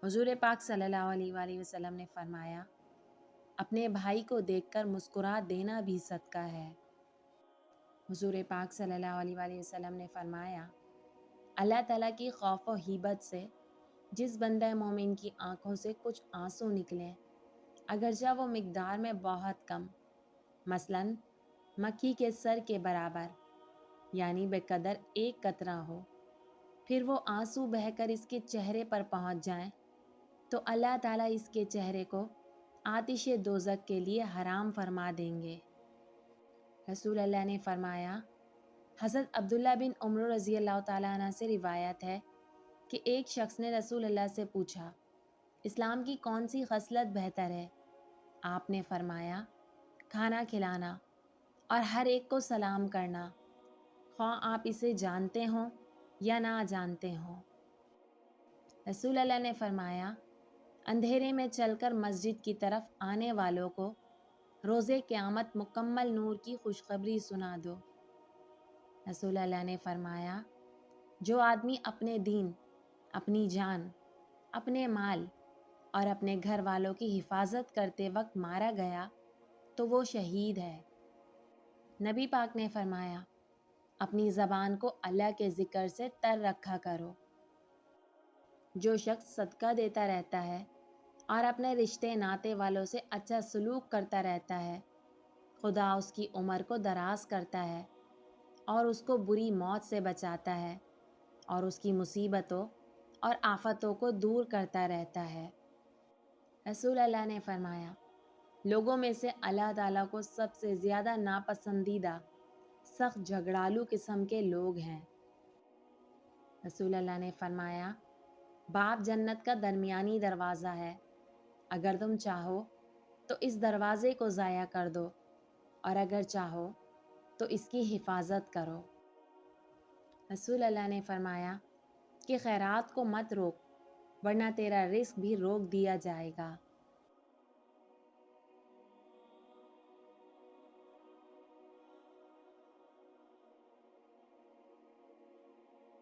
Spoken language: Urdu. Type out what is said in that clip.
حضور پاک صلی اللہ علیہ وآلہ وسلم نے فرمایا، اپنے بھائی کو دیکھ کر مسکرا دینا بھی صدقہ ہے۔ حضور پاک صلی اللہ علیہ وآلہ وسلم نے فرمایا، اللہ تعالیٰ کی خوف و ہیبت سے جس بندہ مومن کی آنکھوں سے کچھ آنسو نکلیں، اگرچہ وہ مقدار میں بہت کم، مثلاً مکھی کے سر کے برابر، یعنی بے قدر ایک قطرہ ہو، پھر وہ آنسو بہہ کر اس کے چہرے پر پہنچ جائیں تو اللہ تعالیٰ اس کے چہرے کو آتش دوزخ کے لیے حرام فرما دیں گے۔ رسول اللہ نے فرمایا، حضرت عبداللہ بن عمر رضی اللہ تعالیٰ عنہ سے روایت ہے کہ ایک شخص نے رسول اللہ سے پوچھا، اسلام کی کون سی خصلت بہتر ہے؟ آپ نے فرمایا، کھانا کھلانا اور ہر ایک کو سلام کرنا، خواہ آپ اسے جانتے ہوں یا نہ جانتے ہوں۔ رسول اللہ نے فرمایا، اندھیرے میں چل کر مسجد کی طرف آنے والوں کو روز قیامت مکمل نور کی خوشخبری سنا دو۔ رسول اللہ نے فرمایا، جو آدمی اپنے دین، اپنی جان، اپنے مال اور اپنے گھر والوں کی حفاظت کرتے وقت مارا گیا تو وہ شہید ہے۔ نبی پاک نے فرمایا، اپنی زبان کو اللہ کے ذکر سے تر رکھا کرو۔ جو شخص صدقہ دیتا رہتا ہے اور اپنے رشتے ناتے والوں سے اچھا سلوک کرتا رہتا ہے، خدا اس کی عمر کو دراز کرتا ہے اور اس کو بری موت سے بچاتا ہے اور اس کی مصیبتوں اور آفتوں کو دور کرتا رہتا ہے۔ رسول اللہ نے فرمایا، لوگوں میں سے اللہ تعالیٰ کو سب سے زیادہ ناپسندیدہ سخت جھگڑالو قسم کے لوگ ہیں۔ رسول اللہ نے فرمایا، باب جنت کا درمیانی دروازہ ہے، اگر تم چاہو تو اس دروازے کو ضائع کر دو اور اگر چاہو تو اس کی حفاظت کرو۔ رسول اللہ نے فرمایا کہ خیرات کو مت روک ورنہ تیرا رزق بھی روک دیا جائے گا۔